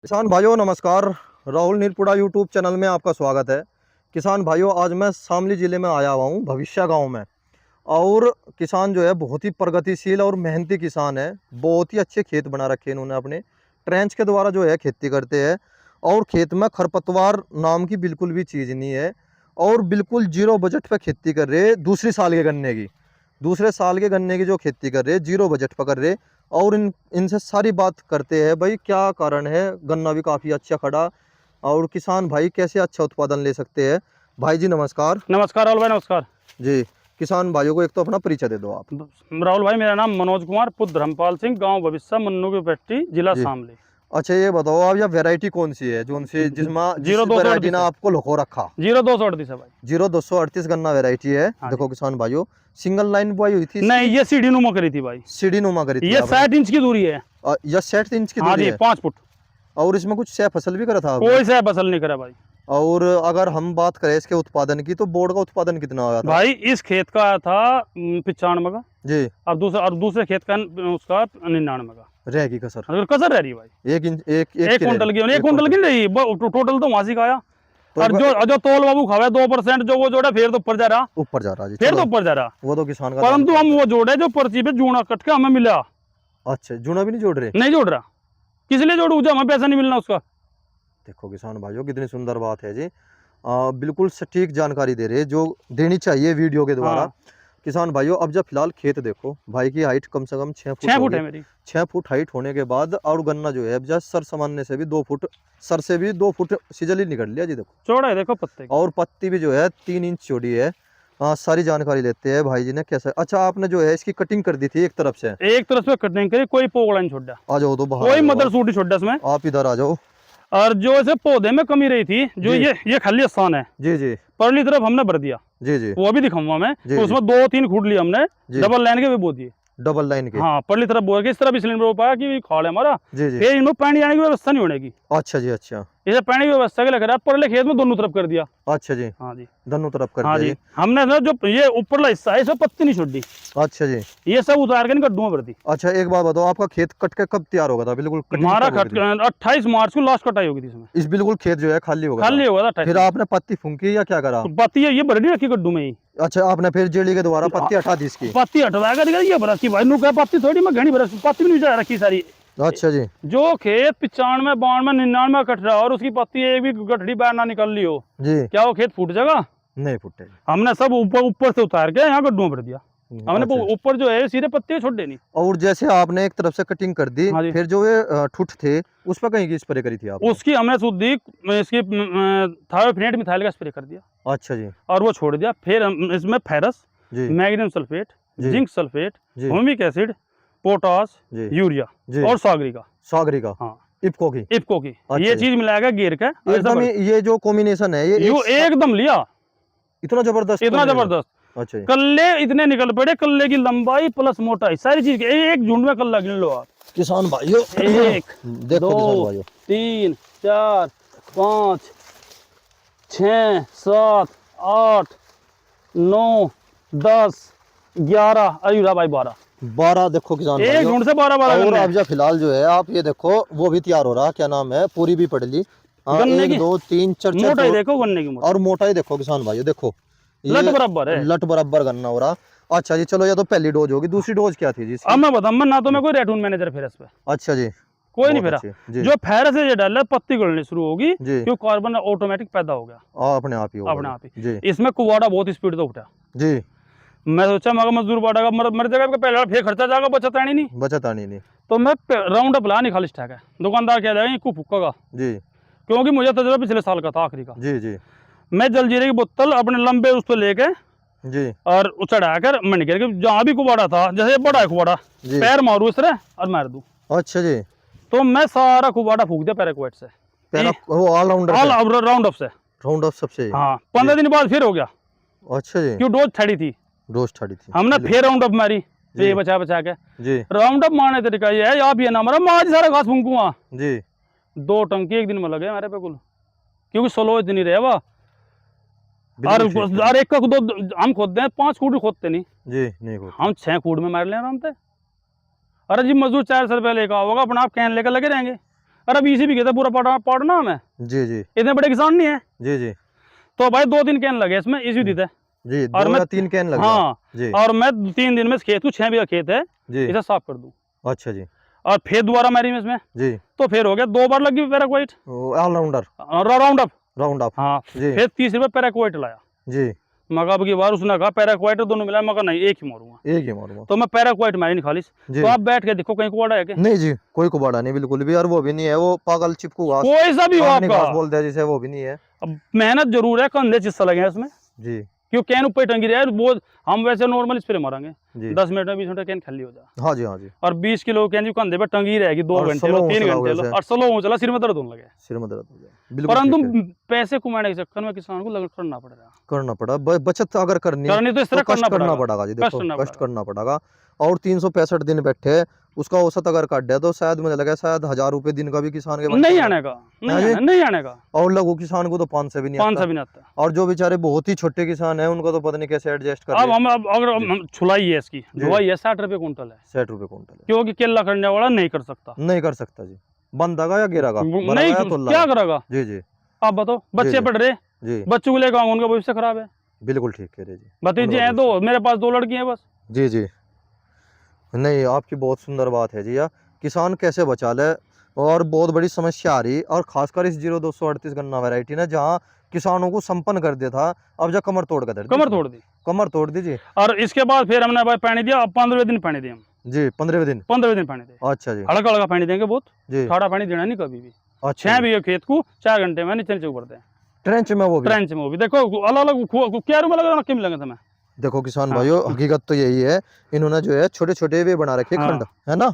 किसान भाइयों नमस्कार। राहुल नीरपुड़ा यूट्यूब चैनल में आपका स्वागत है। किसान भाइयों आज मैं शामली ज़िले में आया हुआ हूँ भविष्य गांव में। और किसान जो है बहुत ही प्रगतिशील और मेहनती किसान है। बहुत ही अच्छे खेत बना रखे हैं इन्होंने अपने ट्रेंच के द्वारा जो है खेती करते हैं। और खेत में खरपतवार नाम की बिल्कुल भी चीज़ नहीं है। और बिल्कुल जीरो बजट पर खेती कर रहे हैं। दूसरे साल के गन्ने की जो खेती कर रहे हैं जीरो बजट पर कर रहे। और इनसे सारी बात करते हैं भाई क्या कारण है, गन्ना भी काफ़ी अच्छा खड़ा और किसान भाई कैसे अच्छा उत्पादन ले सकते हैं। भाई जी नमस्कार। नमस्कार राहुल भाई, नमस्कार जी किसान भाइयों को एक तो अपना परिचय दे दो आप। राहुल भाई, मेरा नाम मनोज कुमार पुत्र धर्मपाल सिंह, गांव भविष्य, मन्नू की पट्टी, जिला जी शामली। अच्छा ये बताओ आप, या वैरायटी कौन सी है जो उनसे जिस जीरो दो सौ वैरायटी ने अड़तीस है। आपको लखो रखा। 0238 है भाई। 0238 गन्ना वैरायटी है। हाँ देखो जी। किसान भाइयों सिंगल लाइन बुआई हुई थी नहीं, इसकी, ये सीढ़ी नुमा करी थी भाई। सीढ़ी नुमा करी थी ये आपने। 60 इंच की दूरी है। यह 60 इंच की हाँ दूरी जी, है। 5 फुट। और इसमें कुछ सह फसल भी करा था आपने। कोई सा फसल नहीं करा भाई। और अगर हम बात करें इसके उत्पादन की तो बोर्ड का उत्पादन कितना आया था। भाई इस खेत का आया था 95 का। जी और दूसरे खेत का उसका 99 का। रहेगी कसर। अगर कसर रह रही है भाई। एक इंच एक एक की रह कुंटल की, रही, एक एक कुंटल कुंटल। की नहीं, टोटल तो वहां का आया। तो और जो तोल बाबू खावे 2% जो वो जोड़ा फिर तो ऊपर जा रहा। ऊपर जा रहा जी। फिर तो चलो ऊपर जा रहा। वो तो किसान का काम परंतु हम करता वो जोड़े जो पर्ची पे जूना कट के हमें मिला। है। अच्छा जूना भी नहीं जोड़ रहे। नहीं जोड़ रहा। किस लिए जोड़ू जब हमें पैसा नहीं मिलना उसका। देखो किसान भाइयों कितनी सुंदर बात है जी। बिल्कुल सटीक जानकारी दे रहे हैं जो देनी चाहिए वीडियो के द्वारा। हाँ, किसान भाइयों अब जब फिलहाल खेत देखो, भाई की हाइट कम से कम 6 फुट 6 फुट होगी। है मेरी। 6 फुट हाइट होने के बाद और गन्ना जो है अब जस्ट सर सामान्य से भी 2 फुट, सर से भी 2 फुट सिजल ही निकल लिया जी देखो। चौड़ा है देखो पत्ते की। और पत्ती भी जो है 3 इंच चौड़ी है। सारी जानकारी लेते हैं भाई जी ने कैसे। अच्छा आपने जो है इसकी कटिंग कर दी थी एक तरफ से। एक तरफ से कटिंग करी, कोई पोगड़ा नहीं छोड़ा। आ जाओ तो बाहर आ कोई जाओ मदर सूट ही छोड़ा इसमें। आप इधर आ जाओ। और जो ऐसे पौधे में कमी रही थी, जो जी ये खाली स्थान है, जी जी परली तरफ हमने भर दिया। जी जी वो भी दिखाऊंगा मैं। जी तो जी उसमें 2-3 खूट लिए हमने। जी डबल लाइन के भी बो दिए। डबल लाइन के। हाँ, परली तरफ बो के इस तरफ इसलिए बो पाया कि खाड़ है हमारा। जी जी फिर इनमें पानी आने की व्यवस्था नहीं होने की। अच्छा जी अच्छा। इसे पानी की व्यवस्था के लिए करा, परले खेत में दोनों तरफ कर दिया। अच्छा जी हाँ जी। दोनों तरफ कर हाँ दिया जी, जी। हमने ना जो ये ऊपरला हिस्सा है इसमें पत्ती नहीं छोड़ी। अच्छा जी। ये सब उतार के गड्ढों में भर दी। अच्छा एक बात बताओ, आपका खेत कट के कब तैयार होगा था, बिल्कुल कटिंग हमारा कब होगी थी। 28 मार्च को लास्ट कटाई होगी थी इसमें। इस बिल्कुल खेत जो है खाली होगा था। खाली होगा था 28 फिर मार्च। आपने पत्ती फूंकी या क्या करा। तो पत्ती ये भर दी रखी गड्ढू में ही। अच्छा आपने फिर जेडी के द्वारा पत्ती हटा दी इसकी। पत्ती हटवा कर ये भर रखी भाई, नुका पत्ती थोड़ी मैं घनी भर पत्ती भी नहीं रखी सारी। अच्छा जी जो खेत 95, 92, 99 कट रहा और उसकी पत्ती एक भी गठड़ी बाहर ना निकल रही हो, जी क्या वो खेत फूट जाएगा। नहीं फुटे। हमने सब ऊपर ऊपर से उतार के यहाँ गड्ढों में भर दिया। हमने अच्छा ऊपर जो है सीधे पत्ते छोड़ देनी। और जैसे आपने एक तरफ से कटिंग कर दी, हाँ जी। फिर जो ये ठुठ थे उस पर कहीं की स्प्रे करी थी आपने। उसकी हमने शुद्धि इसकी थायोफिनेट मिथाइल का स्प्रे कर दिया अच्छा जी और वो छोड़ दिया। फिर इसमें फेरस, जी मैग्नीशियम सल्फेट, जी जिंक सल्फेट, जी ह्यूमिक एसिड, पोटास, जी यूरिया जी और सागरिका। सागरी का हाँ, इफको की। इफको की अच्छा ये जी। चीज मिलाएगा घेर के एकदम ये जो कॉम्बिनेशन है ये यू एकदम लिया। इतना जबरदस्त इतना कॉम्बिनेशन। जबरदस्त अच्छा जी। कल्ले इतने निकल पड़े, कल्ले की लंबाई प्लस मोटाई सारी चीज एक झुंड में कल्ला गिन लो आप। किसान भाइयों 1 देखो 2 किसान भाइयों 3 4 5 6 7 8 9 10 11, अरे भाई 12। 12 देखो किसान एक भाइयों। झुंड से 12 और गन्ने। अब जो फिलहाल जो है आप ये देखो वो भी तैयार हो रहा, क्या नाम है, पूरी भी पड़ ली। हाँ गन्ने 1 की 2 3 4 मोटाई देखो, गन्ने की मोटाई और मोटाई देखो किसान भाइयों देखो ये लट बराबर है। लट बराबर गन्ना हो रहा। अच्छा जी चलो ये तो पहली डोज होगी, दूसरी डोज क्या थी जी इसकी? अब मैं बताऊं, मैं ना तो मैं कोई रेटून मैनेजर फिर इस पे अच्छा जी कोई नहीं बहुत फिरा। अच्छी जी जो फेरस से ये डाला पत्ती गलनी शुरू होगी जी। क्यों, कार्बन ऑटोमेटिक पैदा हो गया अपने आप ही होगा अपने जी। आप ही। जी इसमें कुवाड़ा बहुत स्पीड से उठा। जी मैं सोचा मगर मजदूर बाड़ेगा मर जाएगा, पहले फिर खर्चा जाएगा, बचत आनी नहीं। बचत आनी नहीं। तो मैं राउंड अप ला नहीं खाली स्टैक है, दुकानदार कह देगा ये फूकेगा, जी क्योंकि मुझे तजुर्बा पिछले साल का था आखिरी का। जी जी मैं जलजीरे की बोतल अपने लंबे उस पर लेके जी और चढ़ाकर मन कर जहाँ भी कुबाड़ा था, जैसे बड़ा है कुबाड़ा, जी। पैर मारू इस तरह और मार दूं। अच्छा जी तो मैं सारा कुबाड़ा फूक दिया पैराक्वाइट से, वो ऑलराउंडर ऑल राउंड अप से। राउंड ऑफ सबसे। हाँ, 15 दिन बाद फिर हो गया अच्छा जी क्यों, डोज छड़ी थी। डोज छड़ी थी हमने फिर राउंड अप मारी, जी। ये बचा बचा के। जी राउंड अप मारने तरीका ये है, आप ये ना मारो, मैं आज सारा घास फूंकूंगा। जी 2 टंकी एक दिन में लगे मेरे पे कुल, क्योंकि सोलो इतनी रहे वो। और बिल्कुल ठीक है। एक का 2 हम खोदते हैं, 5 कूट खोदते नहीं, जी नहीं होती। हम 6 कूट में मार ले आराम से। अरे जी मजदूर 400 रुपये लेकर आओगे, अपना आप कैन लेकर लगे रहेंगे। अरे 20 बीघे था पूरा पड़ना में, जी जी इतने बड़े किसान नहीं है। जी जी तो भाई 2-3 कैन लगे इसमें इसी दी थे। जी, और 2 मैं या 3 कैन लग गया। हाँ, जी और मैं 3 दिन में इस खेत को 6 बीघा खेत है जी इसे साफ कर दूं। अच्छा जी और फिर दोबारा मारी में इसमें, जी, तो फिर हो गया 2 बार लगी paraquat allrounder Roundup. Roundup. हाँ, जी फिर तीसरे पे पैराक्वाइट लाया। जी, मगर अब की बार उसने कहा पैराक्वाइट दोनों मिला, मगर नहीं एक ही मारूंगा। एक ही मारूंगा। तो मैं पैराक्वाइट मारी नहीं खाली। जी तो आप बैठ के देखो कहीं कुआड़ा है क्या? नहीं जी, कोई कुबाड़ा नहीं बिल्कुल भी, और वो भी नहीं है वो पागल चिपकू घास, कोई सा भी हो आंगनी आपका। घास बोलते हैं जिसे, वो भी नहीं है। अब मेहनत जरूर है, कंधे चिस्सा लगे हैं इसमें, जी क्यों कैन ऊपर टंगी रही है वो। हम वैसे नॉर्मल स्प्रे मारेंगे जी 10 मिनट में 20 मिनट में कैन खाली हो जाए। हाँ जी हाँ जी, और 20 किलो कैन जो कंधे पे टंगी रहेगी 2 और घंटे स्लो लो 3 चलाओगे घंटे लो, ऐसे। और स्लो चला सिर में दर्द होने लगे। सिर में दर्द हो गया, बिल्कुल परंतु ठीक है। पैसे कमाने के चक्कर में किसान को करना पड़ रहा। करना पड़ा, बचत अगर करनी करनी तो इस तो तरह कष्ट करना करना पड़ेगा जी, कष्ट देखो करना कष्ट पड़ेगा। करना पड़ेगा। और 365 दिन बैठे, उसका औसत अगर काट दिया तो शायद मुझे लगा शायद 1000 रुपए दिन का भी किसान के बन नहीं जाएगा। आने का, हाँ जी, नहीं आने का। और लघु किसान को तो 5 से भी नहीं 5 आता। से भी नहीं आता। और जो बेचारे बहुत ही छोटे किसान हैं उनको तो पता नहीं कैसे एडजस्ट कर अब रहे। हम अगर जी हम छुलाई है इसकी जी, धुआई है 60 रुपये कुंटल है, 60 रुपए कुंटल है। क्योंकि केला करने वाला नहीं कर सकता। नहीं कर सकता जी, बंधागा या गिरागा, नहीं, भरागा या क्या तोलागा। करेगा? जी जी आप बताओ, जी बच्चे जी पढ़ रहे, जी, बच्चों को लेकर आऊंगा उनका भविष्य खराब है। बिल्कुल ठीक कह रहे जी। भतीजे उनका हैं भविष्य, 2, मेरे पास 2 लड़की हैं बस। जी जी, नहीं आपकी बहुत सुंदर बात है जी। या किसान कैसे बचा ले, और बहुत बड़ी समस्या आ रही, और खासकर इस 0238 गन्ना वैरायटी ने जहाँ किसानों को संपन्न कर दिया था, अब जा कमर तोड़ कर दे दी कमर इसने। तोड़ दी। कमर तोड़ दीजिए। और इसके बाद फिर हमने भाई पानी दिया, अब 15वें दिन पानी दिया हम। जी 15वें दिन। 15वें दिन पानी दिया, अच्छा जी हल्का हल्का पानी देंगे बहुत, जी, ठाड़ा पानी देना नहीं कभी भी। अच्छा 6 जी, बीघे खेत को 4 घंटे में नीचे नीचे उबरते हैं ट्रेंच में वो भी। ट्रेंच में। वो भी देखो अलग अलग क्या रूम लगा नक्की मिलेंगे तुम्हें। देखो किसान हाँ भाइयों, हकीकत तो यही है, इन्होंने जो है छोटे छोटे वे बना रखे खंड, हाँ, है ना।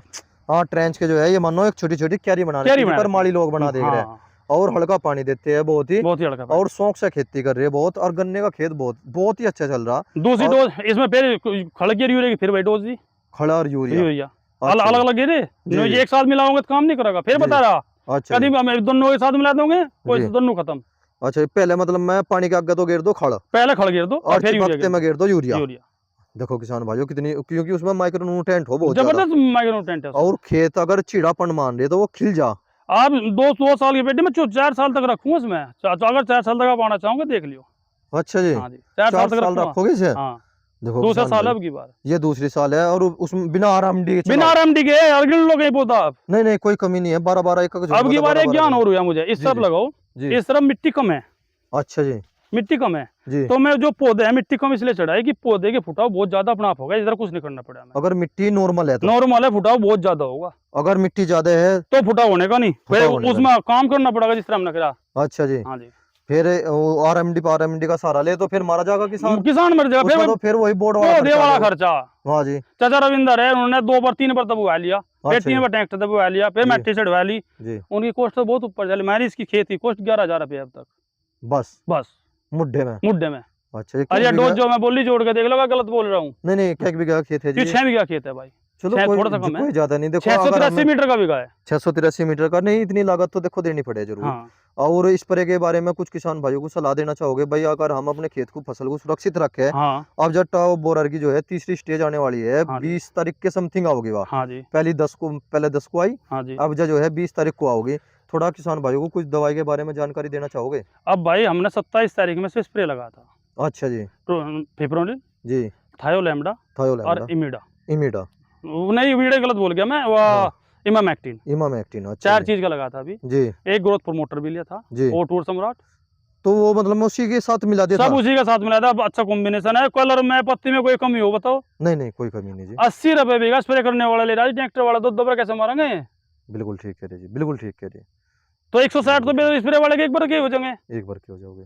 हाँ ट्रेंच के जो है ये मानो एक छोटी छोटी क्यारी बना रखी क्यारी है, बना पर रखी माली है। लोग बना देख रहे हैं। हाँ, और हल्का पानी देते हैं बहुत ही हल्का पानी। और शौक से खेती कर रहे हैं बहुत, और गन्ने का खेत बहुत बहुत ही अच्छा चल रहा। दूसरी और डोज इसमें फिर खड़की यूरिया की फिर वही डोज दी खड़ा और यूरिया। यूरिया अलग अच्छा जी अलग गिरे। जी ये एक साथ मिलाओगे तो काम नहीं करेगा, फिर जी, बता रहा अच्छा कभी जी हम दोनों एक साथ मिला दोगे कोई जी, दोनों खत्म। अच्छा जी, पहले मतलब मैं पानी के आगे तो गिर दो खड़, पहले खड़ गिर दो और और फिर यूरिया चिपकते में गिर दो यूरिया। यूरिया देखो किसान भाइयों कितनी, क्योंकि उसमें माइक्रो न्यूट्रिएंट हो बहुत ज्यादा। जबरदस्त माइक्रोन्यूट्रिएंट है उसमें। और खेत अगर चीड़ापन मान रहे तो वो खिल जा। आप 2 साल की बेटे में 4 साल तक रखूँ इसमें, तो अगर 4 साल तक आप आना चाहोगे देख लियो। अच्छा जी, हाँ जी, 4 साल 4 तक साल रखूँगा। रखोगे इसे। हाँ, देखो दूसरा किसान साल भाई, अब की बार ये दूसरी साल है, और उसमें बिना आरामडी के बिना चलाओ। आराम के अर्गिन लोग नहीं बोलता आप। नहीं नहीं कोई कमी नहीं है, 12-12 एक अब झुंडा की था, बार एक 12-12 ज्ञान दिन। और हुआ मुझे, इस जी तरफ जी लगाओ, जी, इस तरफ मिट्टी कम है, अच्छा जी मिट्टी कम है। जी। तो मैं जो पौधे हैं मिट्टी कम इसलिए चढ़ाई कि पौधे के फुटाव बहुत ज्यादा अपना आप होगा, इधर कुछ नहीं करना पड़ा हमें। अगर मिट्टी नॉर्मल है तो, नॉर्मल है, फुटाव बहुत ज्यादा होगा अगर मिट्टी ज्यादा है तो फुटाव होने का नहीं, फिर फुटाव होने का उसमें काम करना पड़ेगा जिस तरह हमने करा। नहीं। अच्छा जी, हाँ जी, फिर आरएमडी का सहारा ले तो फिर मारा जाएगा किसान। किसान मर जाएगा उसका फिर। तो फिर वही बोर्ड वाला पौधे खर्चा आ वाला जाएगा। खर्चा। हाँ जी चाचा रविंदर है, उन्होंने 2 बार 3 बार दबवा लिया, फिर अच्छा 3 जी बार ट्रैक्टर दबवा लिया, फिर जी मिट्टी चढ़वा ली। जी, उनकी कॉस्ट तो बहुत ऊपर चली। मैंने इसकी खेती कॉस्ट 11,000 रुपये अब तक बस बस मुड्ढे में। मुद्दे में। अच्छा ये अरे भी डोज गया? जो मैं बोली जोड़ के देख लो, मैं गलत बोल रहा हूँ। नहीं नहीं क्या बीघा खेत है जी ये ये? 6 बीघा खेत है भाई, चलो 6 कोई थोड़ा सा कम है, कोई ज्यादा नहीं। देखो अगर 683 हमें मीटर का बीघा है। 683 मीटर का, नहीं इतनी लागत तो देखो देनी पड़े जरूर। हाँ और स्प्रे के बारे में कुछ किसान भाइयों को सलाह देना चाहोगे भाई, अगर हम अपने खेत को फसल को सुरक्षित रखें। हाँ अब जब टाओ बोरर की जो है तीसरी स्टेज आने वाली है, हाँ जी 20 तारीख के समथिंग आओगी वहाँ। हाँ जी पहले 10 को आई, हाँ जी। अब जो है 20 तारीख को आओगी। थोड़ा किसान भाइयों को कुछ दवाई के बारे में जानकारी देना चाहोगे? अब भाई हमने 27 तारीख में से स्प्रे लगा था, अच्छा जी फिप्रोनिल, जी, थायोलैम्डा और थायोलैंडा, इमिडा। इमिडा, नहीं इमिडा गलत बोल गया मैं, वो हाँ, इमामेक्टिन। इमामेक्टिन। अच्छा 4 जी चीज का लगा था अभी। जी एक ग्रोथ प्रमोटर भी लिया था, जी, O2 सम्राट, तो वो मतलब मैं उसी के साथ मिला दिया सब था। उसी के साथ मिला था। अब अच्छा कॉम्बिनेशन है, कलर में पत्ती में कोई कमी हो बताओ। नहीं नहीं कोई कमी नहीं जी, 80 रुपए बीघा स्प्रे करने वाला ले रहा है ट्रैक्टर वाला, 2 बार कैसे मारेंगे? बिल्कुल ठीक कह रहे जी, बिल्कुल ठीक कह रहे। तो 160 रुपए स्प्रे वाले के एक बार के हो जाएंगे। एक बार क्यों हो जाओगे,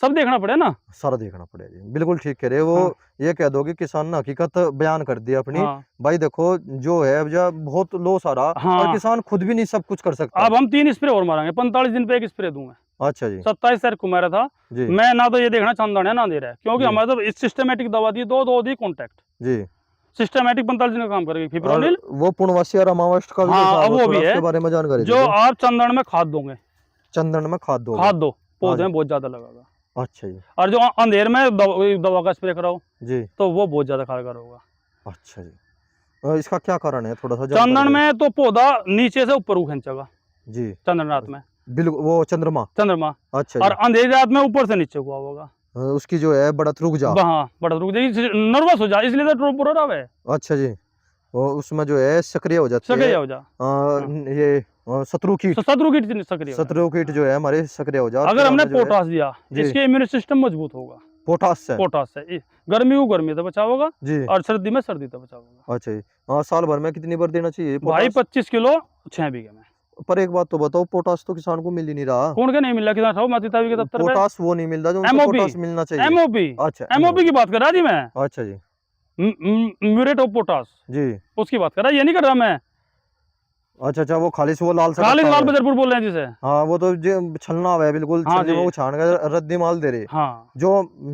सब देखना पड़े ना। सारा देखना पड़ेगा जी, बिल्कुल ठीक कह रहे हो। वो हाँ ये कह दो कि किसान ने हकीकत बयान कर दी अपनी। हाँ भाई देखो जो है अब जा बहुत लो सारा, और हाँ। किसान खुद भी नहीं सब कुछ कर सकता। अब हम 3 स्प्रे और मारेंगे, 45 दिन पे एक स्प्रे दूंगा। अच्छा जी 27 तारीख को मारा था जी मैं, ना तो ये देखना चंदन है ना दे रहा है, क्योंकि जी हमारे तो सिस्टमेटिक दवा दी, दो दी कॉन्टैक्ट जी, सिस्टमेटिक 45 दिन का काम करेगी और फिप्रोनिल। वो पूर्णवासी और अमावस्या का भी हाँ हिसाब अब हो, वो थोड़ा भी है, उसके बारे में जानकारी जो दे दो। आप चंदन में खाद दोगे, चंदन में खाद दोगे? खाद दो हाँ पौधे जी, में बहुत ज्यादा लगेगा। अच्छा जी और जो अंधेर में दवा का स्प्रे कराओ जी, तो वो बहुत ज्यादा कारगर होगा। अच्छा जी। इसका क्या कारण है, थोड़ा सा चंदन जानकारी दो। में तो पौधा नीचे से ऊपर खींचेगा, जी चंद्र रात में, बिल्कुल वो चंद्रमा। चंद्रमा। अच्छा और जी। अंधेरी रात में ऊपर से नीचे हुआ होगा। उसकी जो है बढ़त रुक जा। हाँ, बड़ा रुक जाए, नर्वस हो जा, इसलिए तो पूरा रहा है। अच्छा जी। वो उसमें जो है सक्रिय हो जाती है सक्रिय हो जा। हाँ। ये शत्रु कीट। शत्रु की सक्रिय हो शत्रु जाती है। कीट जो है हमारे सक्रिय हो जा, अगर फिर हमने हमें जो है पोटास दिया, जी इसके इम्यून सिस्टम मजबूत होगा। पोटास से। पोटास से गर्मी को गर्मी से बचाव होगा, जी। और सर्दी में सर्दी से बचाव होगा। अच्छा जी। हाँ, साल भर में कितनी बार देना चाहिए भाई पोटास? 25 किलो 6 बीघे में। पर एक बात तो बताओ, पोटास तो किसान को मिल ही नहीं रहा। कौन के नहीं मिल रहा, कितना था माती तावी के दफ्तर पे? पोटास वो नहीं मिल रहा जो उनको एमओपी, पोटास मिलना चाहिए। एमओपी, अच्छा एमओपी की बात कर रहा जी मैं। अच्छा जी। म्यूरेट ऑफ पोटास, जी। उसकी बात कर रहा, ये नहीं कर रहा मैं। अच्छा, वो खाली से वो लाल सा खाली कट्टा लाल है। बजरपुर बोल रहे हैं जिसे। हाँ, वो तो जो छलना हुआ है बिल्कुल, हाँ छलने जी। में वो छान कर रद्दी माल दे रहे। हाँ, जो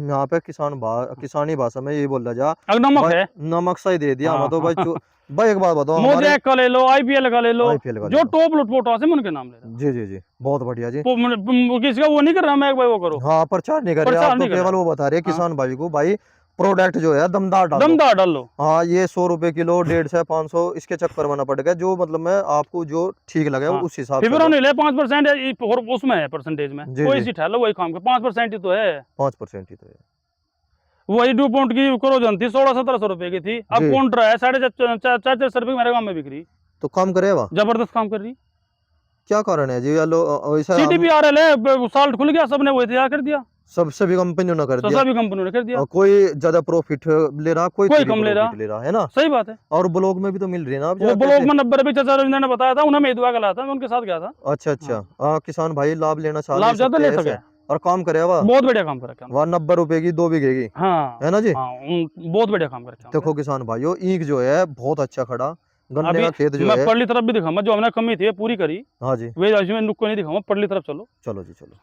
यहाँ पे किसानी भाषा में ये बोला जा, अगर नमक भाई है। नमक सा ही दे दिया। हाँ, हम तो हाँ, भाई हाँ। भाई एक बात बताओ हमारे मोजेक का ले लो, आईपीएल का ले लो, IPL का ले जो लो। टॉप लूट पोटास है मैं उनके नाम ले रहा जी जी जी, बहुत बढ़िया जी। किसी का वो नहीं कर रहा मैं, एक भाई वो करो। हाँ, प्रचार नहीं कर रहे प्रचार आप, तो नहीं कर केवल रहा। वो बता रहे हाँ, किसान भाई को, भाई प्रोडक्ट जो है दमदार डालो। दमदार डाल लो। हाँ, ये 100 रुपए किलो, 150 500 इसके चक्कर में ना पड़ गया। जो मतलब मैं आपको जो ठीक लगे हाँ, उस हिसाब से फिर लो। नहीं ले 5% और उसमें है परसेंटेज में, जी कोई जी, सी ठहर लो, वही काम के 5% ही तो है। 5% ही तो है। वही डू पॉइंट की क्रोजन थी 1600-1700 रुपए की थी, अब जी, काउंटर है 450 रुपए मेरे गांव में बिक रही। तो काम करेगा। जबरदस्त काम कर रही। क्या कारण है जी? या लो ऐसा हम CTPRL है, साल्ट खुल गया, सबने वही तैयार कर दिया। सब सभी कंपनियों ने कर दिया। सभी कंपनियों ने कर दिया। कोई ज्यादा प्रॉफिट ले रहा, कोई कोई फ्री कम ले रहा। प्रॉफिट ले रहा है ना। सही बात है। और ब्लॉग में भी तो मिल रही है ना अब वो जा ब्लॉक पैसे। में 90 रुपये चाचा रविंद्र ने बताया था, उन्हें मैं दुआ का लाया था, मैं उनके साथ गया था। अच्छा अच्छा। हाँ। किसान भाई लाभ लेना चाह ले लाभ ज्यादा सकते ले हैं सके। ऐसे। और काम करे वाह बहुत बढ़िया काम कर रखा है। वाह, 90 रुपए की 2 बीघे की, हाँ, है ना जी। हाँ, बहुत बढ़िया काम कर रखा है। देखो किसान भाइयों, ईख जो है बहुत अच्छा खड़ा, गन्ने अभी का खेत जो मैं है। पड़ली तरफ भी दिखाऊंगा, जो हमने कमी थी पूरी करी। हाँ जी, वे में नुक्को नहीं दिखाऊंगा, पड़ली तरफ चलो। चलो जी चलो।